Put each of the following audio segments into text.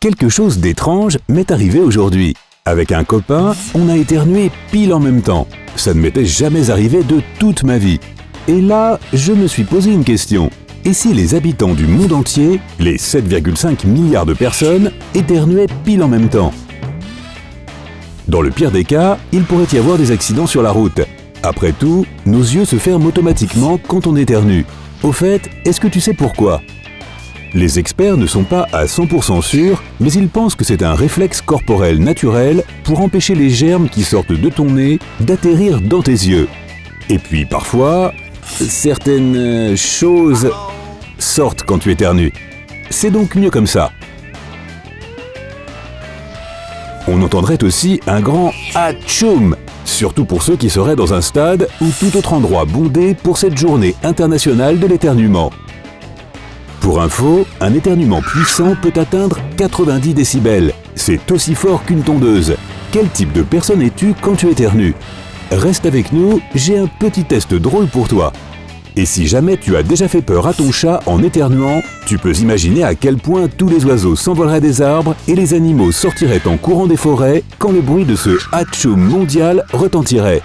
Quelque chose d'étrange m'est arrivé aujourd'hui. Avec un copain, on a éternué pile en même temps. Ça ne m'était jamais arrivé de toute ma vie. Et là, je me suis posé une question. Et si les habitants du monde entier, les 7,5 milliards de personnes, éternuaient pile en même temps? Dans le pire des cas, il pourrait y avoir des accidents sur la route. Après tout, nos yeux se ferment automatiquement quand on éternue. Au fait, est-ce que tu sais pourquoi? Les experts ne sont pas à 100% sûrs, mais ils pensent que c'est un réflexe corporel naturel pour empêcher les germes qui sortent de ton nez d'atterrir dans tes yeux. Et puis parfois, certaines choses sortent quand tu éternues. C'est donc mieux comme ça. On entendrait aussi un grand « atchoum », surtout pour ceux qui seraient dans un stade ou tout autre endroit bondé pour cette journée internationale de l'éternuement. Pour info, un éternuement puissant peut atteindre 90 décibels. C'est aussi fort qu'une tondeuse. Quel type de personne es-tu quand tu éternues? Reste avec nous, j'ai un petit test drôle pour toi. Et si jamais tu as déjà fait peur à ton chat en éternuant, tu peux imaginer à quel point tous les oiseaux s'envoleraient des arbres et les animaux sortiraient en courant des forêts quand le bruit de ce atchoum mondial retentirait.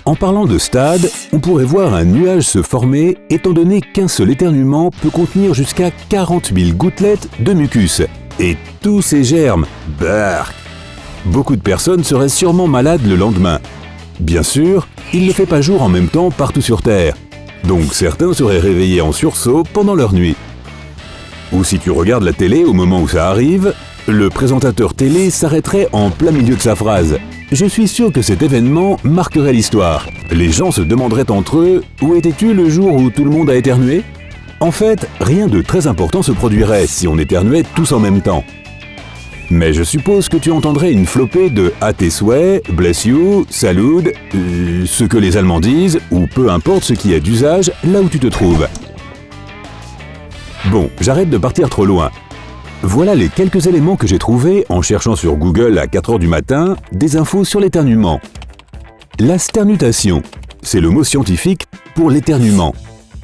En parlant de stade, on pourrait voir un nuage se former étant donné qu'un seul éternuement peut contenir jusqu'à 40 000 gouttelettes de mucus. Et tous ces germes, bark! Beaucoup de personnes seraient sûrement malades le lendemain. Bien sûr, il ne fait pas jour en même temps partout sur Terre. Donc certains seraient réveillés en sursaut pendant leur nuit. Ou si tu regardes la télé au moment où ça arrive, le présentateur télé s'arrêterait en plein milieu de sa phrase. Je suis sûr que cet événement marquerait l'histoire. Les gens se demanderaient entre eux « Où étais-tu le jour où tout le monde a éternué ?» En fait, rien de très important se produirait si on éternuait tous en même temps. Mais je suppose que tu entendrais une flopée de « à tes souhaits »,« bless you »,« salud », ce que les Allemands disent, ou peu importe ce qui est d'usage là où tu te trouves. Bon, j'arrête de partir trop loin. Voilà les quelques éléments que j'ai trouvés en cherchant sur Google à 4h du matin des infos sur l'éternuement. La sternutation, c'est le mot scientifique pour l'éternuement.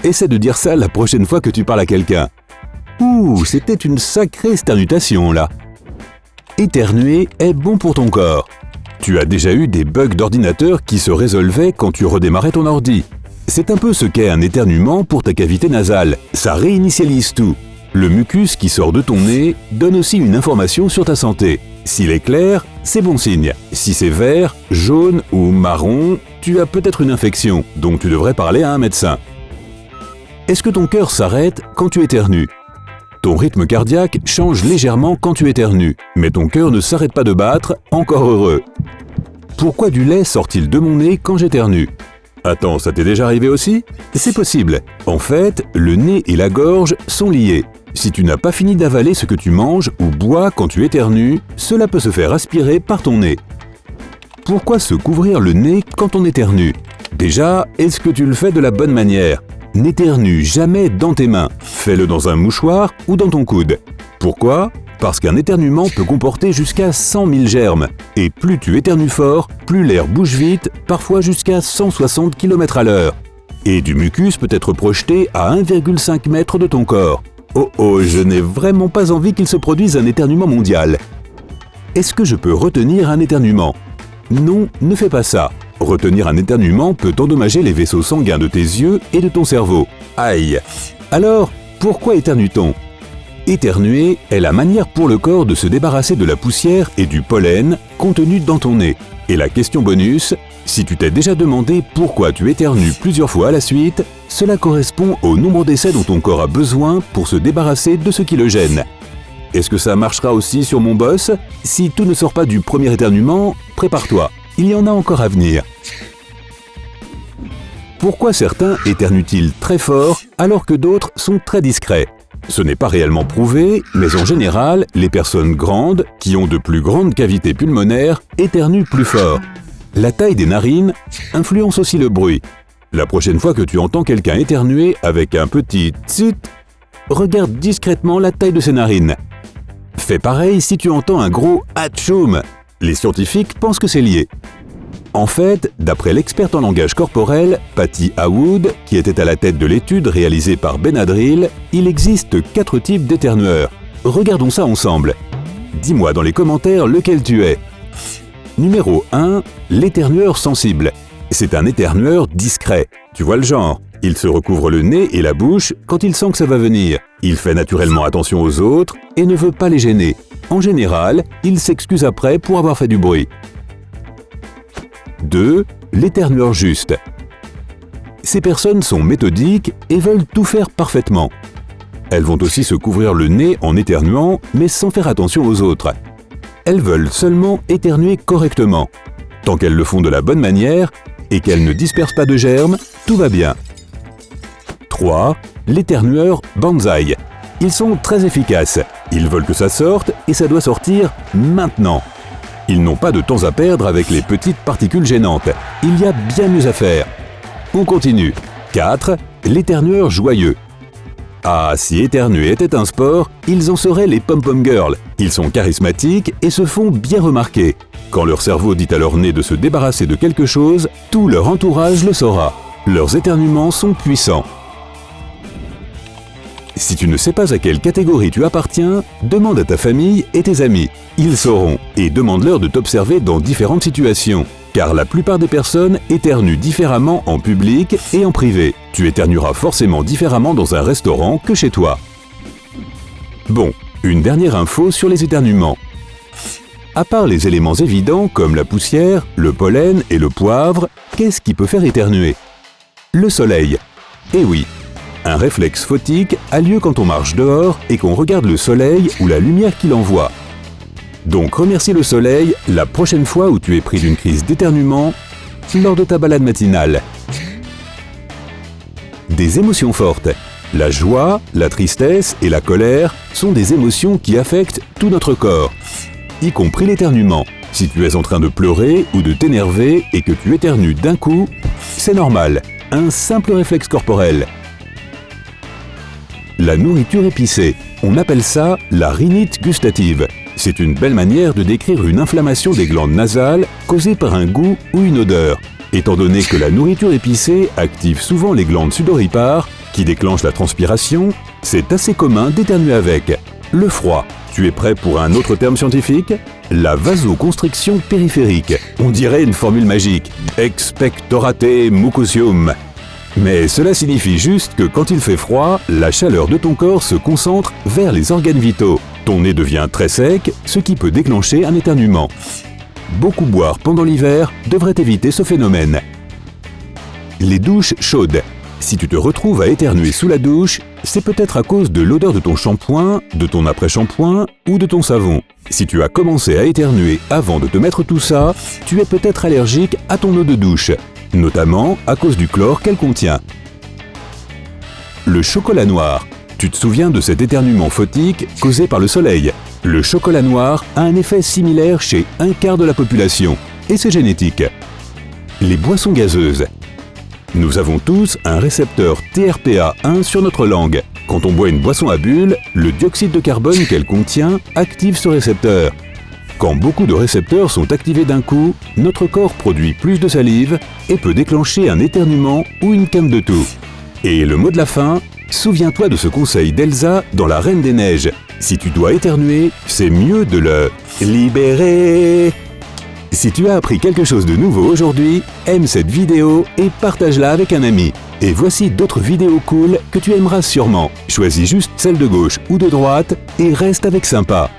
Essaie de dire ça la prochaine fois que tu parles à quelqu'un. Ouh, c'était une sacrée sternutation là. Éternuer est bon pour ton corps. Tu as déjà eu des bugs d'ordinateur qui se résolvaient quand tu redémarrais ton ordi. C'est un peu ce qu'est un éternuement pour ta cavité nasale. Ça réinitialise tout. Le mucus qui sort de ton nez donne aussi une information sur ta santé. S'il est clair, c'est bon signe. Si c'est vert, jaune ou marron, tu as peut-être une infection, donc tu devrais parler à un médecin. Est-ce que ton cœur s'arrête quand tu éternues? Ton rythme cardiaque change légèrement quand tu éternues, mais ton cœur ne s'arrête pas de battre, encore heureux. Pourquoi du lait sort-il de mon nez quand j'éternue? Attends, ça t'est déjà arrivé aussi? C'est possible. En fait, le nez et la gorge sont liés. Si tu n'as pas fini d'avaler ce que tu manges ou bois quand tu éternues, cela peut se faire aspirer par ton nez. Pourquoi se couvrir le nez quand on éternue? Déjà, est-ce que tu le fais de la bonne manière? N'éternue jamais dans tes mains. Fais-le dans un mouchoir ou dans ton coude. Pourquoi? Parce qu'un éternuement peut comporter jusqu'à 100 000 germes. Et plus tu éternues fort, plus l'air bouge vite, parfois jusqu'à 160 km/h. Et du mucus peut être projeté à 1,5 m de ton corps. Oh, je n'ai vraiment pas envie qu'il se produise un éternuement mondial. Est-ce que je peux retenir un éternuement? Non, ne fais pas ça. Retenir un éternuement peut endommager les vaisseaux sanguins de tes yeux et de ton cerveau. Aïe! Alors, pourquoi éternue-t-on? Éternuer est la manière pour le corps de se débarrasser de la poussière et du pollen contenus dans ton nez. Et la question bonus, si tu t'es déjà demandé pourquoi tu éternues plusieurs fois à la suite, cela correspond au nombre d'essais dont ton corps a besoin pour se débarrasser de ce qui le gêne. Est-ce que ça marchera aussi sur mon boss? Si tout ne sort pas du premier éternuement, prépare-toi, il y en a encore à venir. Pourquoi certains éternuent-ils très fort alors que d'autres sont très discrets? Ce n'est pas réellement prouvé, mais en général, les personnes grandes, qui ont de plus grandes cavités pulmonaires, éternuent plus fort. La taille des narines influence aussi le bruit. La prochaine fois que tu entends quelqu'un éternuer avec un petit tsit, regarde discrètement la taille de ses narines. Fais pareil si tu entends un gros atchoum. Les scientifiques pensent que c'est lié. En fait, d'après l'experte en langage corporel, Patty Hawood, qui était à la tête de l'étude réalisée par Benadryl, il existe 4 types d'éternueurs. Regardons ça ensemble. Dis-moi dans les commentaires lequel tu es. Numéro 1, l'éternueur sensible. C'est un éternueur discret. Tu vois le genre. Il se recouvre le nez et la bouche quand il sent que ça va venir. Il fait naturellement attention aux autres et ne veut pas les gêner. En général, il s'excuse après pour avoir fait du bruit. 2. L'éternueur juste. Ces personnes sont méthodiques et veulent tout faire parfaitement. Elles vont aussi se couvrir le nez en éternuant, mais sans faire attention aux autres. Elles veulent seulement éternuer correctement. Tant qu'elles le font de la bonne manière et qu'elles ne dispersent pas de germes, tout va bien. 3. L'éternueur banzai. Ils sont très efficaces. Ils veulent que ça sorte et ça doit sortir maintenant. Ils n'ont pas de temps à perdre avec les petites particules gênantes. Il y a bien mieux à faire. On continue. 4. L'éternueur joyeux. Ah, si éternuer était un sport, ils en seraient les pom-pom girls. Ils sont charismatiques et se font bien remarquer. Quand leur cerveau dit à leur nez de se débarrasser de quelque chose, tout leur entourage le saura. Leurs éternuements sont puissants. Si tu ne sais pas à quelle catégorie tu appartiens, demande à ta famille et tes amis. Ils sauront, et demande-leur de t'observer dans différentes situations. Car la plupart des personnes éternuent différemment en public et en privé. Tu éternueras forcément différemment dans un restaurant que chez toi. Bon, une dernière info sur les éternuements. À part les éléments évidents comme la poussière, le pollen et le poivre, qu'est-ce qui peut faire éternuer? Le soleil. Eh oui, un réflexe photique a lieu quand on marche dehors et qu'on regarde le soleil ou la lumière qu'il envoie. Donc remercie le soleil la prochaine fois où tu es pris d'une crise d'éternuement lors de ta balade matinale. Des émotions fortes. La joie, la tristesse et la colère sont des émotions qui affectent tout notre corps, y compris l'éternuement. Si tu es en train de pleurer ou de t'énerver et que tu éternues d'un coup, c'est normal, un simple réflexe corporel. La nourriture épicée, on appelle ça la rhinite gustative. C'est une belle manière de décrire une inflammation des glandes nasales causée par un goût ou une odeur. Étant donné que la nourriture épicée active souvent les glandes sudoripares, qui déclenchent la transpiration, c'est assez commun d'éternuer avec. Le froid. Tu es prêt pour un autre terme scientifique? La vasoconstriction périphérique. On dirait une formule magique. Expectorate mucosium. Mais cela signifie juste que quand il fait froid, la chaleur de ton corps se concentre vers les organes vitaux. Ton nez devient très sec, ce qui peut déclencher un éternuement. Beaucoup boire pendant l'hiver devrait éviter ce phénomène. Les douches chaudes. Si tu te retrouves à éternuer sous la douche, c'est peut-être à cause de l'odeur de ton shampoing, de ton après-shampoing ou de ton savon. Si tu as commencé à éternuer avant de te mettre tout ça, tu es peut-être allergique à ton eau de douche, notamment à cause du chlore qu'elle contient. Le chocolat noir. Tu te souviens de cet éternuement photique causé par le soleil? Le chocolat noir a un effet similaire chez un quart de la population, et c'est génétique. Les boissons gazeuses. Nous avons tous un récepteur TRPA1 sur notre langue. Quand on boit une boisson à bulles, le dioxyde de carbone qu'elle contient active ce récepteur. Quand beaucoup de récepteurs sont activés d'un coup, notre corps produit plus de salive et peut déclencher un éternuement ou une quinte de toux. Et le mot de la fin, souviens-toi de ce conseil d'Elsa dans La Reine des Neiges. Si tu dois éternuer, c'est mieux de le libérer. Si tu as appris quelque chose de nouveau aujourd'hui, aime cette vidéo et partage-la avec un ami. Et voici d'autres vidéos cool que tu aimeras sûrement. Choisis juste celle de gauche ou de droite et reste avec sympa.